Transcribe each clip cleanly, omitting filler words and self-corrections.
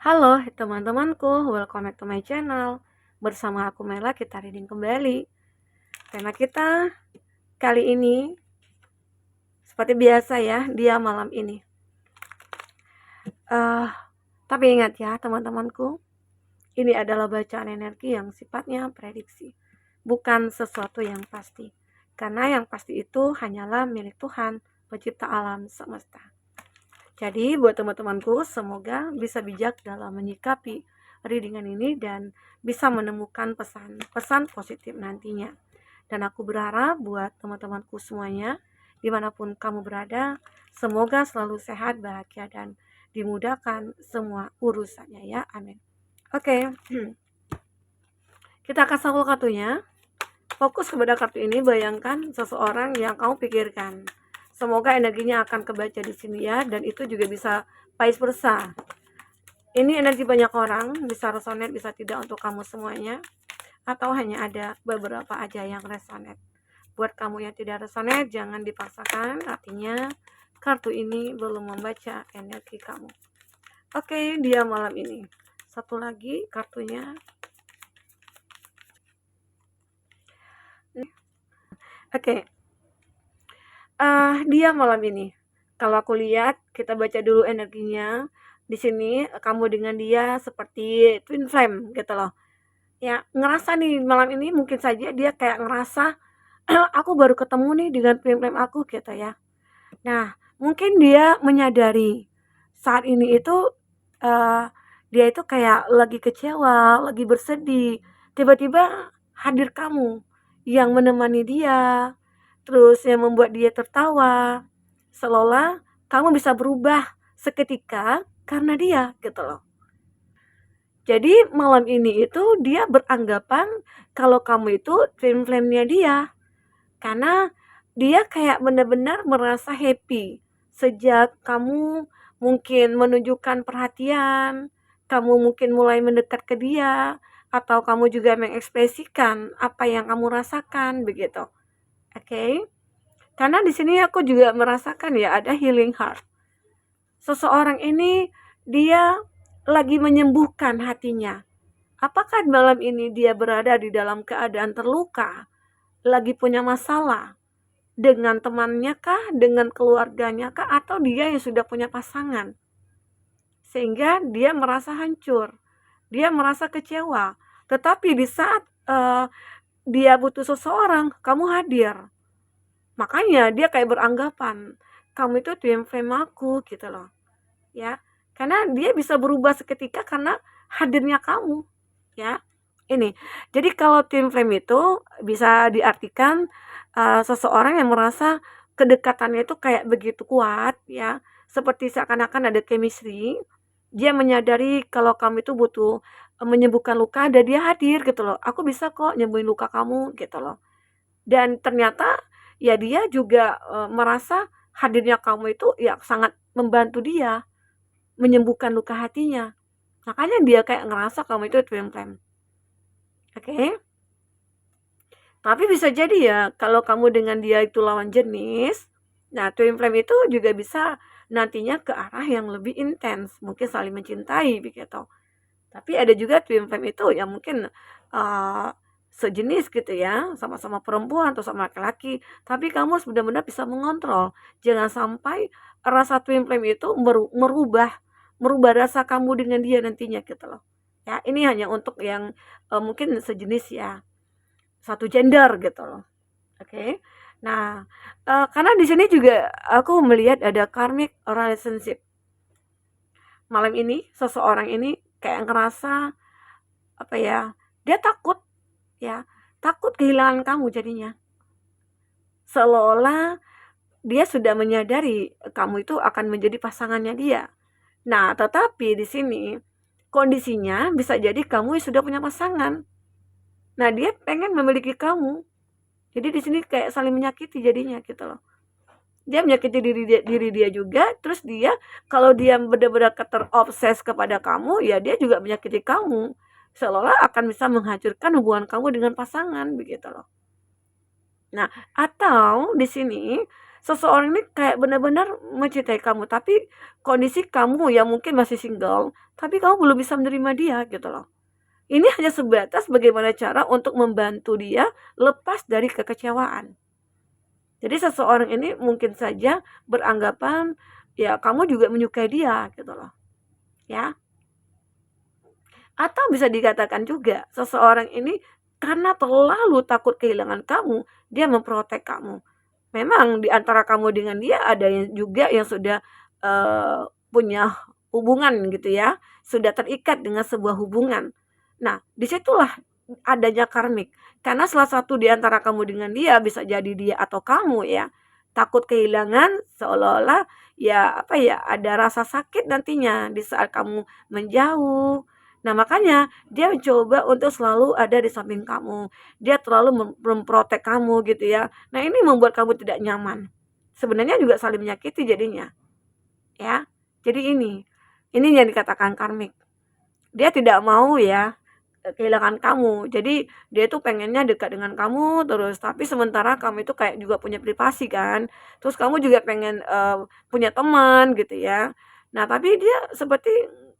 Halo teman-temanku, welcome back to my channel. Bersama aku Mela, kita reading kembali. Tema kita kali ini seperti biasa ya, dia malam ini. Uh, tapi ingat ya teman-temanku, ini adalah bacaan energi yang sifatnya prediksi, bukan sesuatu yang pasti. Karena yang pasti itu hanyalah milik Tuhan, pencipta alam semesta. Jadi buat teman-temanku, semoga bisa bijak dalam menyikapi readingan ini dan bisa menemukan pesan-pesan positif nantinya. Dan aku berharap buat teman-temanku semuanya, dimanapun kamu berada, semoga selalu sehat, bahagia, dan dimudahkan semua urusannya ya, amin. Oke, kita akan sampul kartunya. Fokus kepada kartu ini, bayangkan seseorang yang kamu pikirkan. Semoga energinya akan kebaca di sini ya, dan itu juga bisa vice versa. Ini energi banyak orang, bisa resonate, bisa tidak untuk kamu semuanya, atau hanya ada beberapa aja yang resonate. Buat kamu yang tidak resonate, jangan dipaksakan, artinya kartu ini belum membaca energi kamu. Oke, dia malam ini. Satu lagi kartunya. Oke. Dia malam ini. Kalau aku lihat, kita baca dulu energinya. Di sini kamu dengan dia seperti twin flame gitu loh. Ya, ngerasa nih malam ini mungkin saja dia kayak ngerasa aku baru ketemu nih dengan twin flame aku gitu ya. Nah, mungkin dia menyadari saat ini itu dia itu kayak lagi kecewa, lagi bersedih. Tiba-tiba hadir kamu yang menemani dia, terus yang membuat dia tertawa, seolah kamu bisa berubah seketika karena dia gitu loh. Jadi malam ini itu dia beranggapan kalau kamu itu twin flame-nya dia, karena dia kayak benar-benar merasa happy sejak kamu mungkin menunjukkan perhatian, kamu mungkin mulai mendekat ke dia, atau kamu juga mengekspresikan apa yang kamu rasakan begitu. Oke? Karena di sini aku juga merasakan ya ada healing heart. Seseorang ini dia lagi menyembuhkan hatinya. Apakah malam ini dia berada di dalam keadaan terluka, lagi punya masalah dengan temannya kah, dengan keluarganya kah, atau dia yang sudah punya pasangan? Sehingga dia merasa hancur, dia merasa kecewa. Tetapi di saat dia butuh seseorang, kamu hadir. Makanya dia kayak beranggapan kamu itu twin flame aku gitu loh. Ya. Karena dia bisa berubah seketika karena hadirnya kamu, ya. Ini. Jadi kalau twin flame itu bisa diartikan seseorang yang merasa kedekatannya itu kayak begitu kuat ya, seperti seakan-akan ada chemistry. Dia menyadari kalau kamu itu butuh menyembuhkan luka dan dia hadir gitu loh. Aku bisa kok nyembuhin luka kamu gitu loh. Dan ternyata ya dia juga merasa hadirnya kamu itu ya sangat membantu dia menyembuhkan luka hatinya. Makanya dia kayak ngerasa kamu itu twin flame. Oke? Tapi bisa jadi ya kalau kamu dengan dia itu lawan jenis, nah twin flame itu juga bisa nantinya ke arah yang lebih intens, mungkin saling mencintai begitu. Tapi ada juga twin flame itu yang mungkin sejenis gitu ya, sama-sama perempuan atau sama laki-laki, tapi kamu harus benar-benar bisa mengontrol. Jangan sampai rasa twin flame itu merubah rasa kamu dengan dia nantinya gitu loh. Ya, ini hanya untuk yang mungkin sejenis ya, satu gender gitu loh. Oke. Nah, karena di sini juga aku melihat ada karmic relationship. Malam ini seseorang ini kayak ngerasa apa ya? Dia takut ya, takut kehilangan kamu jadinya. Seolah-olah dia sudah menyadari kamu itu akan menjadi pasangannya dia. Nah, tetapi di sini kondisinya bisa jadi kamu sudah punya pasangan. Nah, dia pengen memiliki kamu. Jadi di sini kayak saling menyakiti jadinya gitu loh. Dia menyakiti diri dia juga, terus dia kalau dia benar-benar terobses kepada kamu, ya dia juga menyakiti kamu. Seolah akan bisa menghancurkan hubungan kamu dengan pasangan begitu loh. Nah, atau di sini seseorang ini kayak benar-benar mencintai kamu, tapi kondisi kamu yang mungkin masih single, tapi kamu belum bisa menerima dia gitu loh. Ini hanya sebatas bagaimana cara untuk membantu dia lepas dari kekecewaan. Jadi seseorang ini mungkin saja beranggapan ya kamu juga menyukai dia gitu loh. Ya. Atau bisa dikatakan juga seseorang ini karena terlalu takut kehilangan kamu, dia memprotek kamu. Memang di antara kamu dengan dia ada yang juga yang sudah punya hubungan gitu ya, sudah terikat dengan sebuah hubungan. Nah, disitulah adanya karmik. Karena salah satu di antara kamu dengan dia bisa jadi dia atau kamu ya, takut kehilangan seolah-olah ya apa ya ada rasa sakit nantinya di saat kamu menjauh. Nah, makanya dia mencoba untuk selalu ada di samping kamu. Dia terlalu memprotek kamu gitu ya. Nah, ini membuat kamu tidak nyaman. Sebenarnya juga saling menyakiti jadinya, ya. Jadi ini yang dikatakan karmik. Dia tidak mau ya kehilangan kamu. Jadi dia tuh pengennya dekat dengan kamu terus, tapi sementara kamu itu kayak juga punya privasi kan. Terus kamu juga pengen punya teman gitu ya. Nah, tapi dia seperti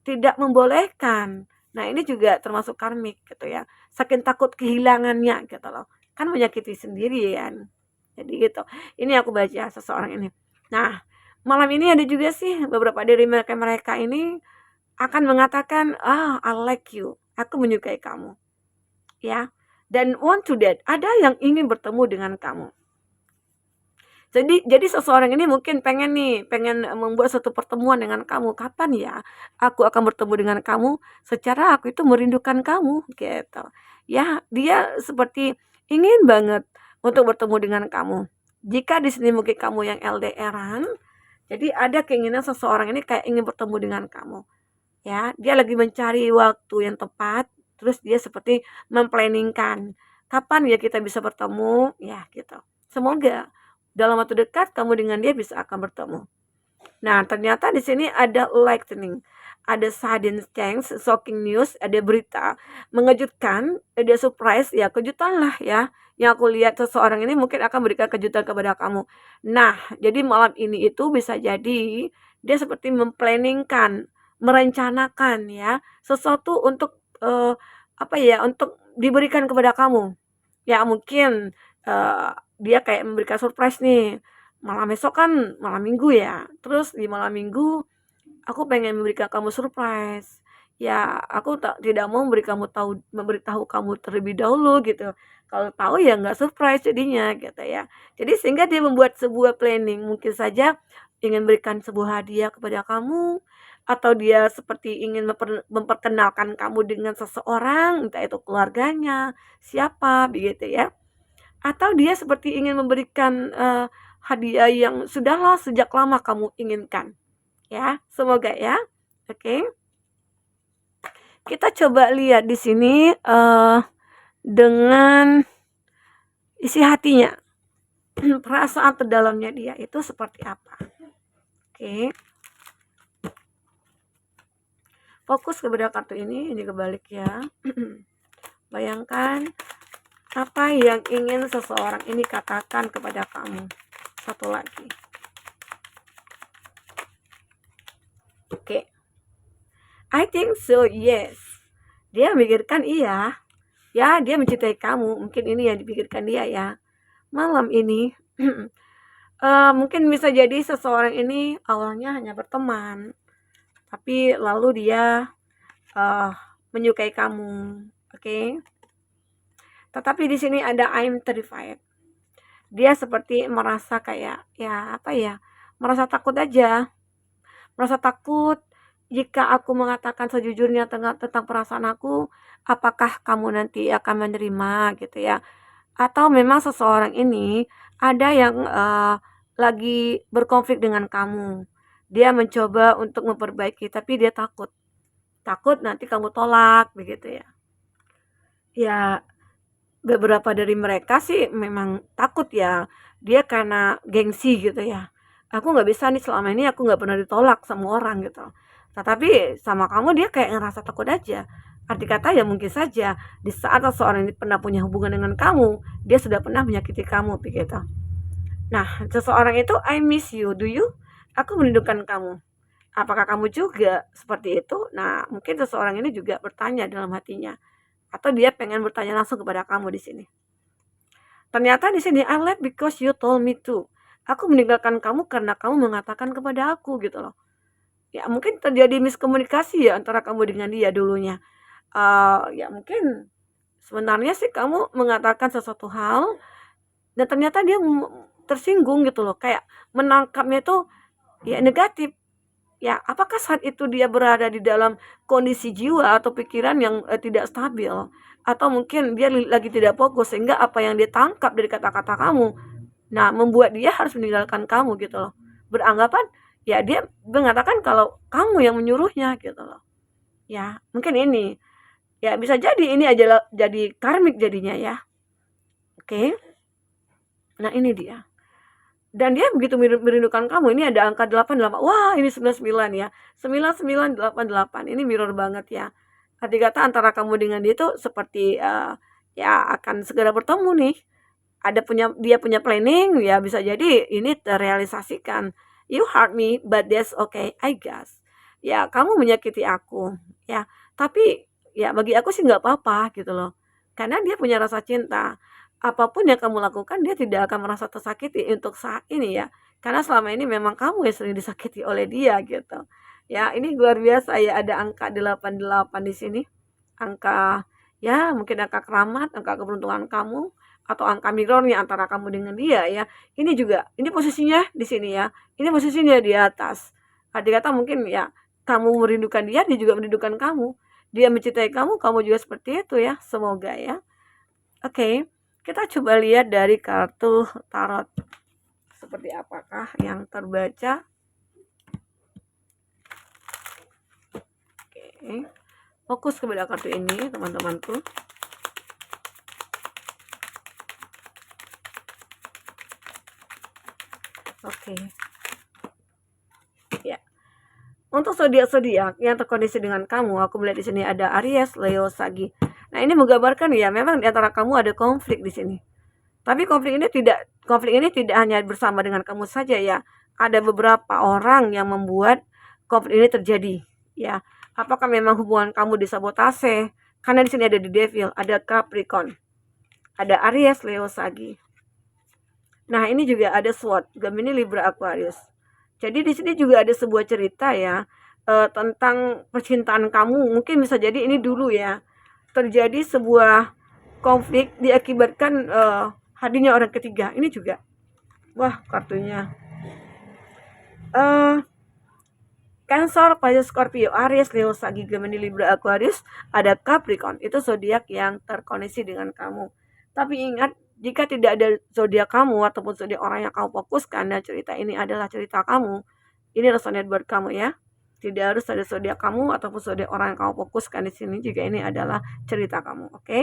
tidak membolehkan. Nah, ini juga termasuk karmik gitu ya. Saking takut kehilangannya gitu loh. Kan menyakiti sendiri kan. Jadi gitu. Ini aku baca seseorang ini. Nah, malam ini ada juga sih beberapa dari mereka ini akan mengatakan, I like you. Aku menyukai kamu. Ya. Dan want to that. Ada yang ingin bertemu dengan kamu. Jadi seseorang ini mungkin pengen membuat satu pertemuan dengan kamu. Kapan ya aku akan bertemu dengan kamu? Secara aku itu merindukan kamu gitu. Ya, dia seperti ingin banget untuk bertemu dengan kamu. Jika di sini mungkin kamu yang LDR-an, jadi ada keinginan seseorang ini kayak ingin bertemu dengan kamu. Ya, dia lagi mencari waktu yang tepat, terus dia seperti memplanningkan kapan ya kita bisa bertemu, ya gitu. Semoga dalam waktu dekat kamu dengan dia bisa akan bertemu. Nah, ternyata di sini ada lightning, ada sudden change, shocking news, ada berita mengejutkan, ada surprise, ya kejutan lah ya. Yang aku lihat seseorang ini mungkin akan berikan kejutan kepada kamu. Nah, jadi malam ini itu bisa jadi dia seperti memplanningkan, merencanakan ya sesuatu untuk apa ya, untuk diberikan kepada kamu. Ya mungkin dia kayak memberikan surprise nih. Malam besok kan malam minggu ya. Terus di malam minggu aku pengen memberikan kamu surprise. Ya, aku tidak mau memberitahu kamu terlebih dahulu gitu. Kalau tahu ya nggak surprise jadinya gitu ya. Jadi sehingga dia membuat sebuah planning. Mungkin saja ingin berikan sebuah hadiah kepada kamu atau dia seperti ingin memperkenalkan kamu dengan seseorang, entah itu keluarganya, siapa begitu ya. Atau dia seperti ingin memberikan hadiah yang sudahlah sejak lama kamu inginkan. Ya, semoga ya. Oke. Kita coba lihat di sini dengan isi hatinya. Perasaan terdalamnya dia itu seperti apa. Oke. Fokus kepada kartu ini kebalik ya. Bayangkan apa yang ingin seseorang ini katakan kepada kamu. Satu lagi. Oke. I think so, yes. Dia memikirkan iya. Ya, dia mencintai kamu. Mungkin ini yang dipikirkan dia ya. Malam ini mungkin bisa jadi seseorang ini awalnya hanya berteman. Tapi lalu dia menyukai kamu. Oke. Tetapi di sini ada I'm terrified. Dia seperti merasa kayak ya apa ya? Merasa takut aja. Merasa takut jika aku mengatakan sejujurnya tentang perasaan aku, apakah kamu nanti akan menerima gitu ya? Atau memang seseorang ini ada yang lagi berkonflik dengan kamu. Dia mencoba untuk memperbaiki, tapi dia takut. Takut nanti kamu tolak begitu ya. Ya, beberapa dari mereka sih memang takut ya. Dia karena gengsi gitu ya. Aku nggak bisa nih selama ini aku nggak pernah ditolak sama orang gitu. Tetapi sama kamu dia kayak ngerasa takut aja. Arti kata ya mungkin saja di saat seseorang ini pernah punya hubungan dengan kamu, dia sudah pernah menyakiti kamu begitu. Nah, seseorang itu, "I miss you, do you?" Aku merindukan kamu. Apakah kamu juga seperti itu? Nah, mungkin seseorang ini juga bertanya dalam hatinya, atau dia pengen bertanya langsung kepada kamu di sini. Ternyata di sini, "I left because you told me to." Aku meninggalkan kamu karena kamu mengatakan kepada aku gitu loh. Ya mungkin terjadi miskomunikasi ya antara kamu dengan dia dulunya. Ya mungkin sebenarnya sih kamu mengatakan sesuatu hal dan ternyata dia tersinggung gitu loh, kayak menangkapnya itu ya negatif. Ya, apakah saat itu dia berada di dalam kondisi jiwa atau pikiran yang tidak stabil, atau mungkin dia lagi tidak fokus sehingga apa yang dia tangkap dari kata-kata kamu, nah membuat dia harus meninggalkan kamu gitu loh. Beranggapan ya dia mengatakan kalau kamu yang menyuruhnya gitu loh. Ya, mungkin ini. Ya bisa jadi ini aja jadi karmik jadinya ya. Oke. Nah, ini dia. Dan dia begitu merindukan kamu, ini ada angka 88. Wah, ini 99 ya. 9988. Ini mirror banget ya. Arti kata antara kamu dengan dia itu seperti ya akan segera bertemu nih. Dia punya planning, ya bisa jadi ini terrealisasikan. You hurt me, but that's okay, I guess. Ya, kamu menyakiti aku, ya. Tapi ya bagi aku sih nggak apa-apa gitu loh. Karena dia punya rasa cinta. Apapun yang kamu lakukan dia tidak akan merasa tersakiti untuk saat ini ya. Karena selama ini memang kamu yang sering disakiti oleh dia gitu. Ya, ini luar biasa ya ada angka 88 di sini. Angka ya mungkin angka keramat, angka keberuntungan kamu atau angka mirrornya antara kamu dengan dia ya. Ini juga, ini posisinya di sini ya. Ini posisinya di atas. Arti kata mungkin ya kamu merindukan dia juga merindukan kamu. Dia mencintai kamu, kamu juga seperti itu ya. Semoga ya. Oke, kita coba lihat dari kartu tarot. Seperti apakah yang terbaca? Oke. Fokus kepada kartu ini, teman-temanku. Oke. Ya. Untuk zodiak-zodiak yang terkondisi dengan kamu, aku melihat di sini ada Aries, Leo, Sagi. Nah, ini menggambarkan ya, memang di antara kamu ada konflik di sini. Tapi konflik ini tidak hanya bersama dengan kamu saja ya. Ada beberapa orang yang membuat konflik ini terjadi, ya. Apakah memang hubungan kamu disabotase? Karena di sini ada The Devil, ada Capricorn, ada Aries, Leo, Sagi. Nah, ini juga ada SWOT, Gemini, Libra, Aquarius. Jadi di sini juga ada sebuah cerita ya, tentang percintaan kamu. Mungkin bisa jadi ini dulu ya, terjadi sebuah konflik diakibatkan hadirnya orang ketiga. Ini juga. Wah, kartunya. Cancer, Pisces, Scorpio, Aries, Leo, Sagi, Gemini, Libra, Aquarius, ada Capricorn. Itu zodiak yang terkoneksi dengan kamu. Tapi ingat, jika tidak ada zodiak kamu ataupun zodiak orang yang kamu fokuskan dan cerita ini adalah cerita kamu, ini resonate buat kamu ya. Tidak harus ada zodiak kamu ataupun zodiak orang yang kamu fokuskan di sini jika ini adalah cerita kamu, oke?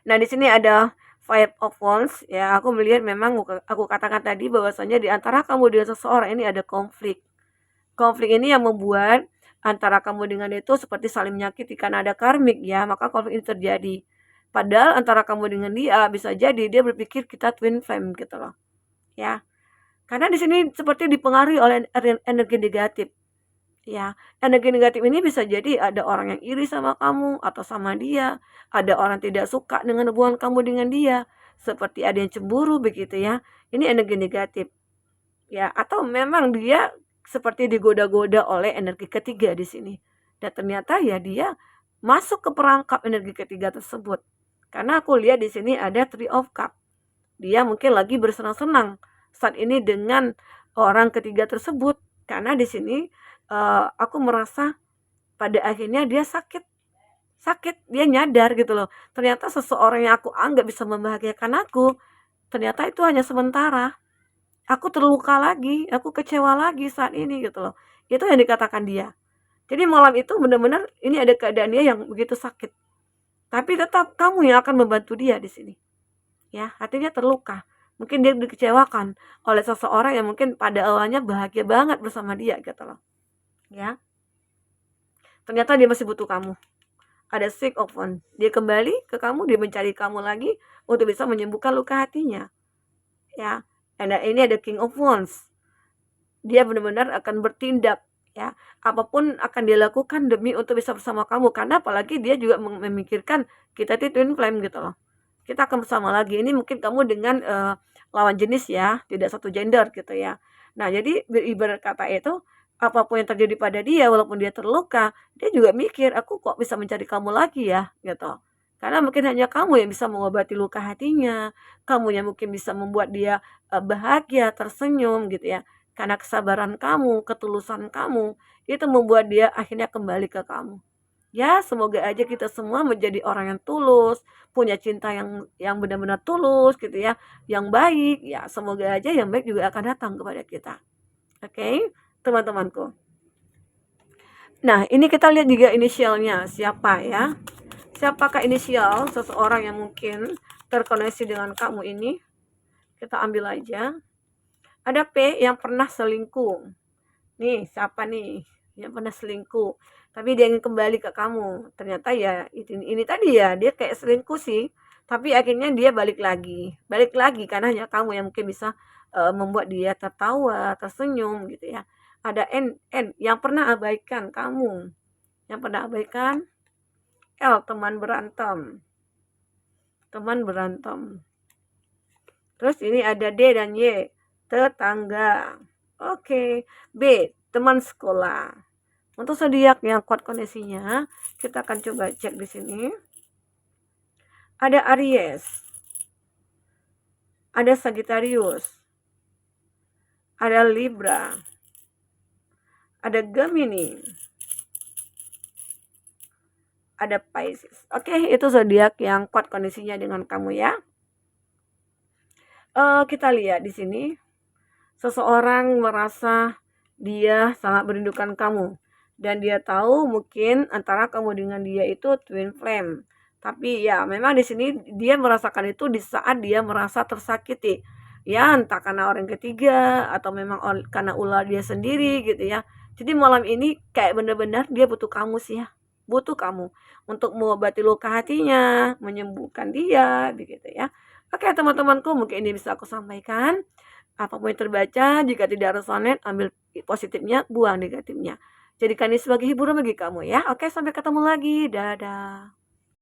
Nah, di sini ada Five of Wands ya. Aku melihat memang aku katakan tadi bahwasanya di antara kamu dengan seseorang ini ada konflik. Konflik ini yang membuat antara kamu dengan itu seperti saling menyakiti karena ada karmik ya, maka konflik ini terjadi. Padahal antara kamu dengan dia bisa jadi dia berpikir kita twin flame gitu loh. Ya. Karena di sini seperti dipengaruhi oleh energi negatif. Ya, energi negatif ini bisa jadi ada orang yang iri sama kamu atau sama dia, ada orang tidak suka dengan hubungan kamu dengan dia, seperti ada yang cemburu begitu ya. Ini energi negatif. Ya, atau memang dia seperti digoda-goda oleh energi ketiga di sini. Dan ternyata ya dia masuk ke perangkap energi ketiga tersebut. Karena aku lihat di sini ada Three of Cup. Dia mungkin lagi bersenang-senang saat ini dengan orang ketiga tersebut. Karena di sini aku merasa pada akhirnya dia sakit, dia nyadar gitu loh. Ternyata seseorang yang aku anggap bisa membahagiakan aku, ternyata itu hanya sementara. Aku terluka lagi, aku kecewa lagi saat ini gitu loh. Itu yang dikatakan dia. Jadi malam itu benar-benar ini ada keadaan dia yang begitu sakit. Tapi tetap kamu yang akan membantu dia di sini. Ya, hatinya terluka. Mungkin dia dikecewakan oleh seseorang yang mungkin pada awalnya bahagia banget bersama dia gitu loh. Ya. Ternyata dia masih butuh kamu. Ada Six of Wands. Dia kembali ke kamu, dia mencari kamu lagi untuk bisa menyembuhkan luka hatinya. ya. Ini ada King of Wands. Dia benar-benar akan bertindak, ya. Apapun akan dia lakukan demi untuk bisa bersama kamu, karena apalagi dia juga memikirkan kita itu twin flame gitu loh. Kita akan bersama lagi. Ini mungkin kamu dengan lawan jenis ya, tidak satu gender gitu ya. Nah, jadi ibarat kata itu, apapun yang terjadi pada dia, walaupun dia terluka, dia juga mikir, aku kok bisa mencari kamu lagi ya, gitu. Karena mungkin hanya kamu yang bisa mengobati luka hatinya, kamu yang mungkin bisa membuat dia bahagia, tersenyum gitu ya. Karena kesabaran kamu, ketulusan kamu, itu membuat dia akhirnya kembali ke kamu. Ya, semoga aja kita semua menjadi orang yang tulus, punya cinta yang benar-benar tulus gitu ya, yang baik. Ya, semoga aja yang baik juga akan datang kepada kita. Oke, teman-temanku. Nah, ini kita lihat juga inisialnya siapa ya. Siapakah inisial seseorang yang mungkin terkoneksi dengan kamu ini? Kita ambil aja. Ada P yang pernah selingkuh. Nih, siapa nih yang pernah selingkuh, tapi dia ingin kembali ke kamu. Ternyata ya ini tadi ya, dia kayak selingkuh sih, tapi akhirnya dia balik lagi. Balik lagi karena hanya kamu yang mungkin bisa membuat dia tertawa, tersenyum gitu ya. Ada N yang pernah abaikan kamu. Yang pernah abaikan L, teman berantem. Teman berantem. Terus ini ada D dan Y, tetangga. Oke. B, teman sekolah. Untuk zodiak yang kuat kondisinya, kita akan coba cek di sini. Ada Aries, ada Sagittarius, ada Libra, ada Gemini, ada Pisces. Oke, itu zodiak yang kuat kondisinya dengan kamu ya. Kita lihat di sini, seseorang merasa dia sangat merindukan kamu. Dan dia tahu mungkin antara kamu dengan dia itu twin flame. Tapi ya memang di sini dia merasakan itu di saat dia merasa tersakiti. Ya entah karena orang ketiga atau memang karena ulah dia sendiri gitu ya. Jadi malam ini kayak benar-benar dia butuh kamu sih ya. Butuh kamu untuk mengobati luka hatinya, menyembuhkan dia begitu ya. Oke teman-temanku, mungkin ini bisa aku sampaikan. Apapun yang terbaca, jika tidak resonate, ambil positifnya, buang negatifnya. Jadikan ini sebagai hiburan bagi kamu ya. Oke, sampai ketemu lagi. Dadah.